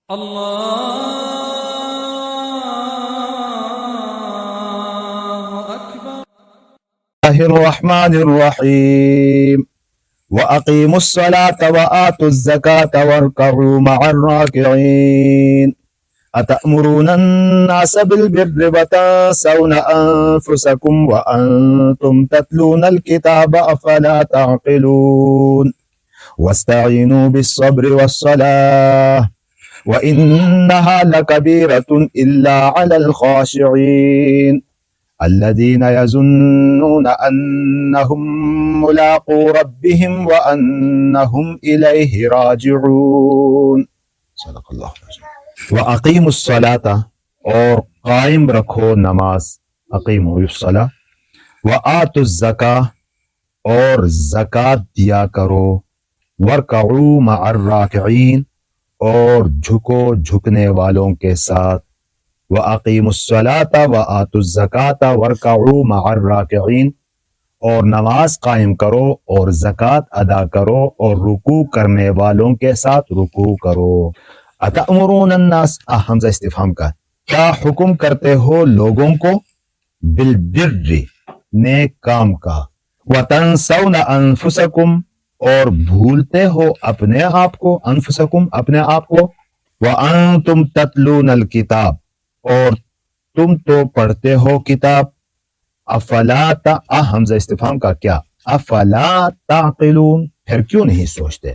الله أكبر. الله الرحمن الرحيم وأقيموا الصلاة وآتوا الزكاة واركعوا مع الراكعين أتأمرون الناس بالبر وتنسون أنفسكم وأنتم تتلون الكتاب أفلا تعقلون واستعينوا بالصبر والصلاة وإنها لكبيرة إلا على الخاشعين الذين يظنون أنهم ملاقو ربهم وأنهم إليه راجعون صدق اللہ وَأَقِيمُوا الصَّلَاةَ اور قائم رکھو نماز اقیموا الصلاة وَآتُوا الزَّكَاةَ اور زکوٰۃ دیا کرو وَارْكَعُوا مَعَ الرَّاكِعِينَ اور جھکو جھکنے والوں کے ساتھ وَأَقِيمُوا الصَّلَاةَ وَآتُوا الزَّكَاةَ وَارْكَعُوا مَعَ الرَّاكِعِينَ اور نماز قائم کرو اور زکوٰۃ ادا کرو اور رکوع کرنے والوں کے ساتھ رکوع کرو اتأمرون الناس حمزہ استفہام کا کیا حکم کرتے ہو لوگوں کو بالبر نیک کام کا وتنسون انفسکم اور بھولتے ہو اپنے آپ کو انفسکم اپنے آپ کو وانتم تتلون الکتاب اور تم تو پڑھتے ہو کتاب افلا حمزہ استفہام کا کیا افلا تعقلون پھر کیوں نہیں سوچتے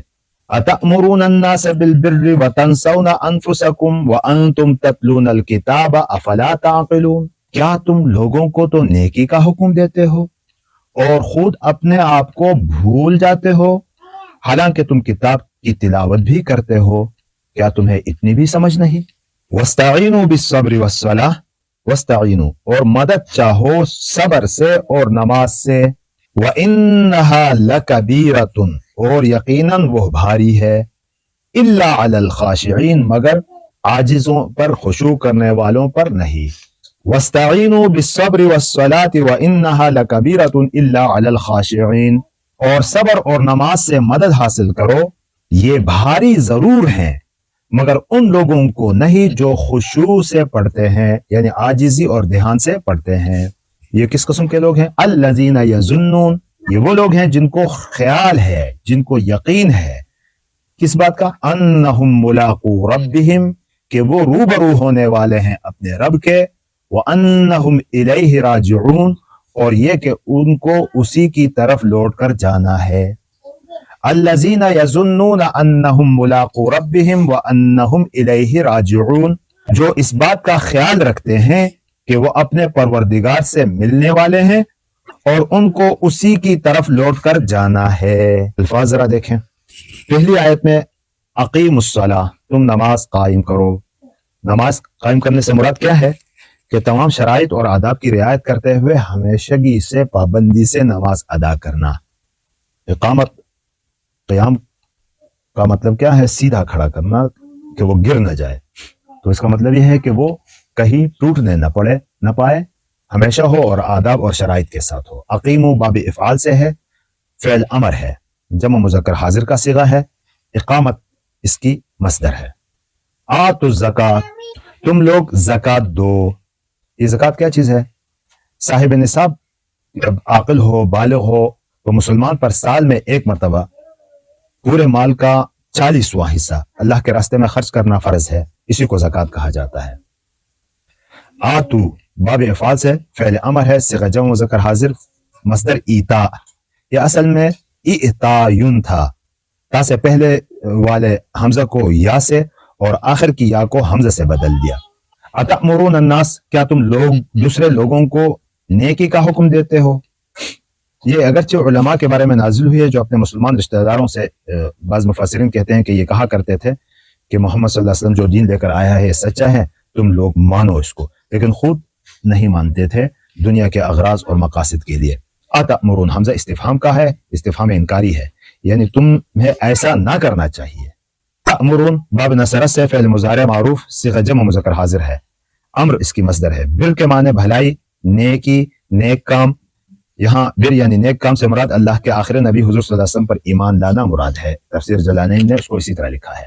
اتأمرون الناس بالبر وتنسون انفسکم وانتم تتلون الکتاب افلا تعقلون کیا تم لوگوں کو تو نیکی کا حکم دیتے ہو اور خود اپنے آپ کو بھول جاتے ہو حالانکہ تم کتاب کی تلاوت بھی کرتے ہو کیا تمہیں اتنی بھی سمجھ نہیں واستعینوا بالصبر والصلاۃ واستعینوا اور مدد چاہو صبر سے اور نماز سے وانھا لکبیرۃ اور یقیناً وہ بھاری ہے الا علی الخاشعین مگر عاجزوں پر خشوع کرنے والوں پر نہیں واستعینوا بالصبر والصلاۃ وانھا لکبیرۃ الا علی الخاشعین اور صبر اور نماز سے مدد حاصل کرو یہ بھاری ضرور ہیں مگر ان لوگوں کو نہیں جو خشوع سے پڑھتے ہیں یعنی عاجزی اور دھیان سے پڑھتے ہیں یہ کس قسم کے لوگ ہیں الذین یظنون یہ وہ لوگ ہیں جن کو خیال ہے جن کو یقین ہے کس بات کا انہم ملاقو ربہم کہ وہ روبرو ہونے والے ہیں اپنے رب کے وانہم الیہ راجعون اور یہ کہ ان کو اسی کی طرف لوٹ کر جانا ہے الذین یظنون انہم ملاقو ربہم وانہم الیہ راجعون جو اس بات کا خیال رکھتے ہیں کہ وہ اپنے پروردگار سے ملنے والے ہیں اور ان کو اسی کی طرف لوٹ کر جانا ہے الفاظ ذرا دیکھیں پہلی آیت میں اقیم الصلاۃ تم نماز قائم کرو نماز قائم کرنے سے مراد کیا ہے کہ تمام شرائط اور آداب کی رعایت کرتے ہوئے ہمیشگی سے پابندی سے نماز ادا کرنا اقامت قیام کا مطلب کیا ہے سیدھا کھڑا کرنا کہ وہ گر نہ جائے تو اس کا مطلب یہ ہے کہ وہ کہیں ٹوٹنے نہ پائے ہمیشہ ہو اور آداب اور شرائط کے ساتھ ہو اقیمو باب افعال سے ہے فعل امر ہے جمع مذکر حاضر کا صیغہ ہے اقامت اس کی مصدر ہے آتوا الزکاۃ تم لوگ زکوٰۃ دو یہ زکوٰۃ کیا چیز ہے صاحب نصاب جب عاقل ہو بالغ ہو تو مسلمان پر سال میں ایک مرتبہ پورے مال کا 40واں حصہ اللہ کے راستے میں خرچ کرنا فرض ہے اسی کو زکوٰۃ کہا جاتا ہے آتو باب افعال سے فعل امر ہے صیغہ جمع مذکر حاضر مصدر ایتا یہ اصل میں ایتایون تھا تا سے پہلے والے حمزہ کو یا سے اور آخر کی یا کو حمزہ سے بدل دیا اتأمرون الناس کیا تم لوگ دوسرے لوگوں کو نیکی کا حکم دیتے ہو یہ اگرچہ علماء کے بارے میں نازل ہوئی ہے جو اپنے مسلمان رشتہ داروں سے بعض مفسرین کہتے ہیں کہ یہ کہا کرتے تھے کہ محمد صلی اللہ علیہ وسلم جو دین لے کر آیا ہے یہ سچا ہے تم لوگ مانو اس کو لیکن خود نہیں مانتے تھے دنیا کے اغراض اور مقاصد کے لیے اتأمرون حمزہ استفہام کا ہے استفہام انکاری ہے یعنی تمہیں ایسا نہ کرنا چاہیے تأمرون باب نصرت سے فعل مضارع معروف صیغہ جمع مذکر حاضر ہے امر اس کی مصدر ہے بر کے معنی بھلائی نیکی نیک کام یہاں بر یعنی نیک کام سے مراد اللہ کے آخر نبی حضور صلی اللہ علیہ وسلم پر ایمان لانا مراد ہے تفسیر جلالین نے اس کو اسی طرح لکھا ہے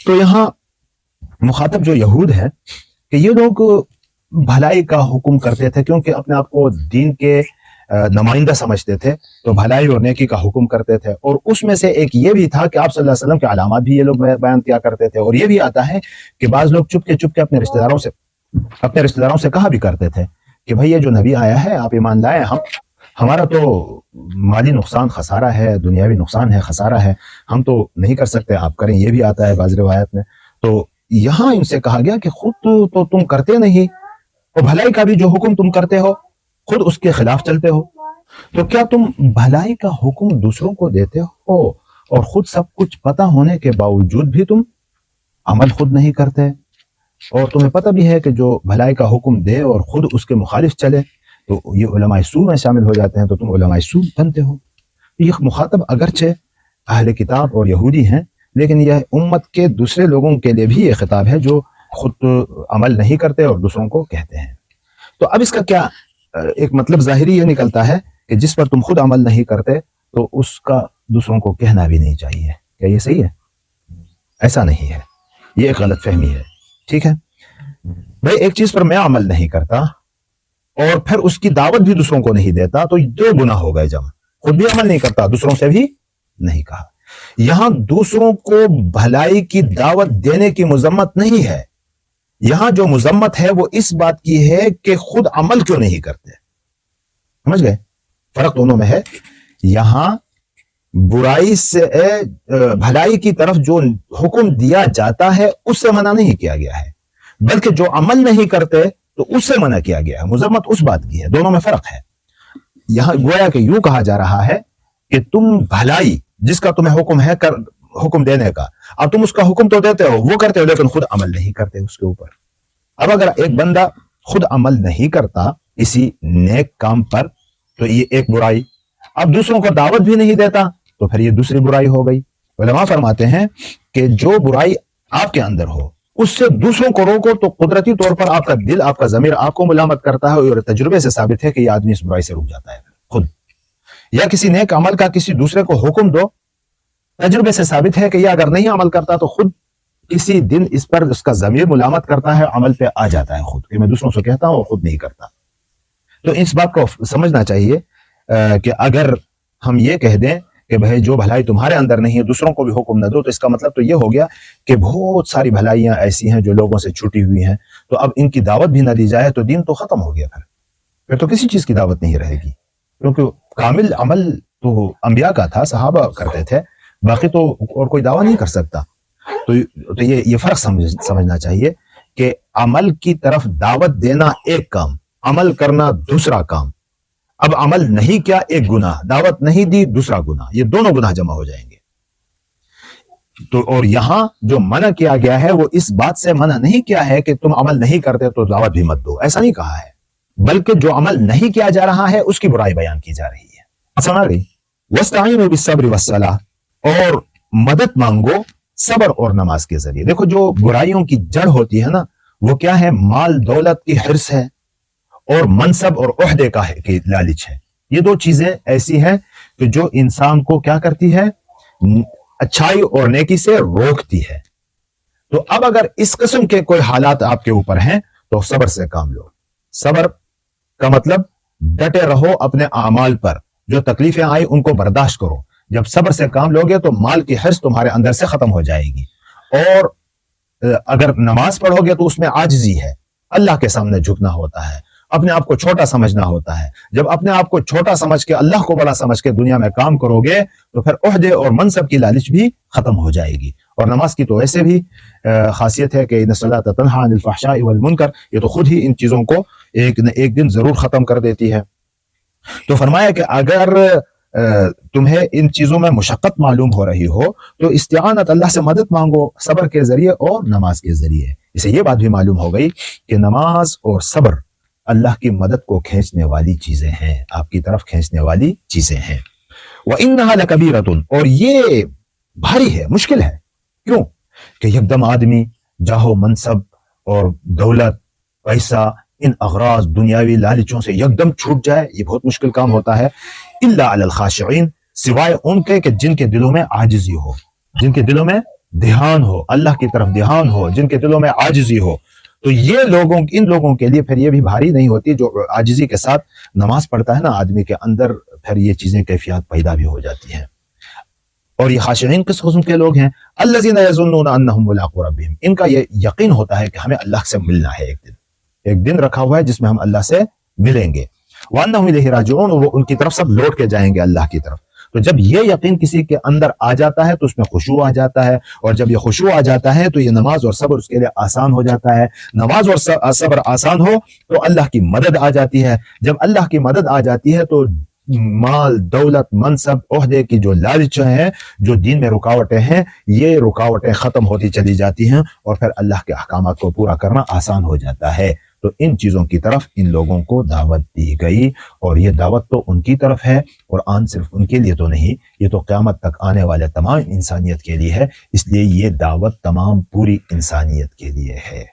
تو یہاں مخاطب جو یہود ہے کہ یہ لوگ بھلائی کا حکم کرتے تھے کیونکہ اپنے آپ کو دین کے نمائندہ سمجھتے تھے، تو بھلائی اور نیکی کا حکم کرتے تھے، اور اس میں سے ایک یہ بھی تھا کہ آپ صلی اللہ علیہ وسلم کے علامات بھی یہ لوگ بیان کیا کرتے تھے، اور یہ بھی آتا ہے کہ بعض لوگ چپ کے اپنے رشتہ داروں سے کہا بھی کرتے تھے کہ بھائی یہ جو نبی آیا ہے آپ ایمان لائے، ہمارا تو مالی نقصان خسارہ ہے، دنیاوی نقصان ہے، خسارہ ہے، ہم تو نہیں کر سکتے، آپ کریں، یہ بھی آتا ہے بعض روایت میں۔ تو یہاں ان سے کہا گیا کہ خود تو تم کرتے نہیں، اور بھلائی کا بھی جو حکم تم کرتے ہو خود اس کے خلاف چلتے ہو، تو کیا تم بھلائی کا حکم دوسروں کو دیتے ہو اور خود سب کچھ پتہ ہونے کے باوجود بھی تم عمل خود نہیں کرتے؟ اور تمہیں پتہ بھی ہے کہ جو بھلائی کا حکم دے اور خود اس کے مخالف چلے تو یہ علماء سوء میں شامل ہو جاتے ہیں، تو تم علماء سوء بنتے ہو۔ یہ مخاطب اگرچہ اہل کتاب اور یہودی ہیں، لیکن یہ امت کے دوسرے لوگوں کے لیے بھی یہ خطاب ہے جو خود عمل نہیں کرتے اور دوسروں کو کہتے ہیں۔ تو اب اس کا کیا ایک مطلب ظاہری یہ نکلتا ہے کہ جس پر تم خود عمل نہیں کرتے تو اس کا دوسروں کو کہنا بھی نہیں چاہیے۔ کیا یہ صحیح ہے؟ ایسا نہیں ہے، یہ ایک غلط فہمی ہے، ٹھیک ہے بھائی؟ ایک چیز پر میں عمل نہیں کرتا اور پھر اس کی دعوت بھی دوسروں کو نہیں دیتا تو دو گناہ ہو گئے جمع، خود بھی عمل نہیں کرتا، دوسروں سے بھی نہیں کہا۔ یہاں دوسروں کو بھلائی کی دعوت دینے کی مذمت نہیں ہے، یہاں جو مذمت ہے وہ اس بات کی ہے کہ خود عمل کیوں نہیں کرتے۔ سمجھ گئے؟ فرق دونوں میں ہے۔ یہاں برائی سے بھلائی کی طرف جو حکم دیا جاتا ہے اس سے منع نہیں کیا گیا ہے، بلکہ جو عمل نہیں کرتے تو اس سے منع کیا گیا ہے، مذمت اس بات کی ہے، دونوں میں فرق ہے۔ یہاں گویا کہ یوں کہا جا رہا ہے کہ تم بھلائی جس کا تمہیں حکم ہے حکم دینے کا، اب تم اس کا حکم تو دیتے ہو، وہ کرتے ہو، لیکن خود عمل نہیں کرتے اس کے اوپر۔ اب اگر ایک بندہ خود عمل نہیں کرتا اسی نیک کام پر تو یہ ایک برائی، اب دوسروں کو دعوت بھی نہیں دیتا تو پھر یہ دوسری برائی ہو گئی۔ علماء فرماتے ہیں کہ جو برائی آپ کے اندر ہو اس سے دوسروں کو روکو تو قدرتی طور پر آپ کا دل، آپ کا ضمیر آپ کو ملامت کرتا ہے، اور تجربے سے ثابت ہے کہ یہ آدمی اس برائی سے رک جاتا ہے خود۔ یا کسی نیک عمل کا کسی دوسرے کو حکم دو، تجربے سے ثابت ہے کہ یہ اگر نہیں عمل کرتا تو خود کسی دن اس پر اس کا ضمیر ملامت کرتا ہے، عمل پہ آ جاتا ہے خود، کہ میں دوسروں سے کہتا ہوں اور خود نہیں کرتا۔ تو اس بات کو سمجھنا چاہیے کہ اگر ہم یہ کہہ دیں کہ بھائی جو بھلائی تمہارے اندر نہیں ہے دوسروں کو بھی حکم نہ دو، تو اس کا مطلب تو یہ ہو گیا کہ بہت ساری بھلائیاں ایسی ہیں جو لوگوں سے چھٹی ہوئی ہیں، تو اب ان کی دعوت بھی نہ دی جائے تو دین تو ختم ہو گیا، پھر تو کسی چیز کی دعوت نہیں رہے گی، کیونکہ کامل عمل تو انبیاء کا تھا، صحابہ کرتے تھے، باقی تو اور کوئی دعویٰ نہیں کر سکتا۔ تو یہ فرق سمجھنا چاہیے کہ عمل کی طرف دعوت دینا ایک کام، عمل کرنا دوسرا کام۔ اب عمل نہیں کیا ایک گناہ، دعوت نہیں دی دوسرا گناہ، یہ دونوں گناہ جمع ہو جائیں گے۔ تو اور یہاں جو منع کیا گیا ہے وہ اس بات سے منع نہیں کیا ہے کہ تم عمل نہیں کرتے تو دعوت بھی مت دو، ایسا نہیں کہا ہے، بلکہ جو عمل نہیں کیا جا رہا ہے اس کی برائی بیان کی جا رہی ہے۔ سمجھ گئی؟ وَاسْتَعِينُوا بِالصَّبْرِ وَالصَّلَاةِ، اور مدد مانگو صبر اور نماز کے ذریعے۔ دیکھو جو برائیوں کی جڑ ہوتی ہے نا وہ کیا ہے؟ مال دولت کی حرص ہے اور منصب اور عہدے کا لالچ ہے۔ یہ دو چیزیں ایسی ہیں کہ جو انسان کو کیا کرتی ہے؟ اچھائی اور نیکی سے روکتی ہے۔ تو اب اگر اس قسم کے کوئی حالات آپ کے اوپر ہیں تو صبر سے کام لو۔ صبر کا مطلب ڈٹے رہو اپنے اعمال پر، جو تکلیفیں آئی ان کو برداشت کرو۔ جب صبر سے کام لوگے تو مال کی حرص تمہارے اندر سے ختم ہو جائے گی، اور اگر نماز پڑھو گے تو اس میں عاجزی ہے، اللہ کے سامنے جھکنا ہوتا ہے، اپنے آپ کو چھوٹا سمجھنا ہوتا ہے۔ جب اپنے آپ کو چھوٹا سمجھ کے اللہ کو بڑا سمجھ کے دنیا میں کام کرو گے تو پھر عہدے اور منصب کی لالچ بھی ختم ہو جائے گی۔ اور نماز کی تو ایسے بھی خاصیت ہے کہ ان الصلاۃ تنہی عن الفحشاء والمنکر، یہ تو خود ہی ان چیزوں کو ایک دن ضرور ختم کر دیتی ہے۔ تو فرمایا کہ اگر تمہیں ان چیزوں میں مشقت معلوم ہو رہی ہو تو استعانت، اللہ سے مدد مانگو صبر کے ذریعے اور نماز کے ذریعے۔ اسے یہ بات بھی معلوم ہو گئی کہ نماز اور صبر اللہ کی مدد کو کھینچنے والی چیزیں ہیں، آپ کی طرف کھینچنے والی چیزیں ہیں۔ وَإِنَّهَا لَكَبِيرَةٌ، اور یہ بھاری ہے، مشکل ہے۔ کیوں؟ کہ یکدم آدمی جاہو منصب اور دولت، پیسہ، ان اغراض دنیاوی لالچوں سے یکدم چھوٹ جائے، یہ بہت مشکل کام ہوتا ہے۔ إِلَّا عَلَى الْخَاشِعِينَ، سوائے ان کے کہ جن کے دلوں میں عاجزی ہو، جن کے دلوں میں دھیان ہو، اللہ کی طرف دھیان ہو، جن کے دلوں میں عاجزی ہو، تو یہ ان لوگوں کے لیے پھر یہ بھی بھاری نہیں ہوتی. جو عاجزی کے ساتھ نماز پڑھتا ہے نا آدمی کے اندر، پھر یہ چیزیں کیفیات پیدا بھی ہو جاتی ہیں. اور یہ خاشعین کس قسم کے لوگ ہیں؟ الذین یظنون انہم ملاقو ربہم، ان کا یہ یقین ہوتا ہے کہ ہمیں اللہ سے ملنا ہے، ایک دن رکھا ہوا ہے جس میں ہم اللہ سے ملیں گے. وانہم الیہ راجعون، وہ ان کی طرف سب لوٹ کے جائیں گے اللہ کی طرف. تو جب یہ یقین کسی کے اندر آ جاتا ہے تو اس میں خشوع آ جاتا ہے، اور جب یہ خشوع آ جاتا ہے تو یہ نماز اور صبر اس کے لیے آسان ہو جاتا ہے. نماز اور صبر آسان ہو تو اللہ کی مدد آ جاتی ہے. جب اللہ کی مدد آ جاتی ہے تو مال، دولت، منصب، عہدے کی جو لالچیں ہیں، جو دین میں رکاوٹیں ہیں، یہ رکاوٹیں ختم ہوتی چلی جاتی ہیں، اور پھر اللہ کے احکامات کو پورا کرنا آسان ہو جاتا ہے. تو ان چیزوں کی طرف ان لوگوں کو دعوت دی گئی، اور یہ دعوت تو ان کی طرف ہے. قرآن صرف ان کے لیے تو نہیں، یہ تو قیامت تک آنے والے تمام انسانیت کے لیے ہے. اس لیے یہ دعوت تمام پوری انسانیت کے لیے ہے.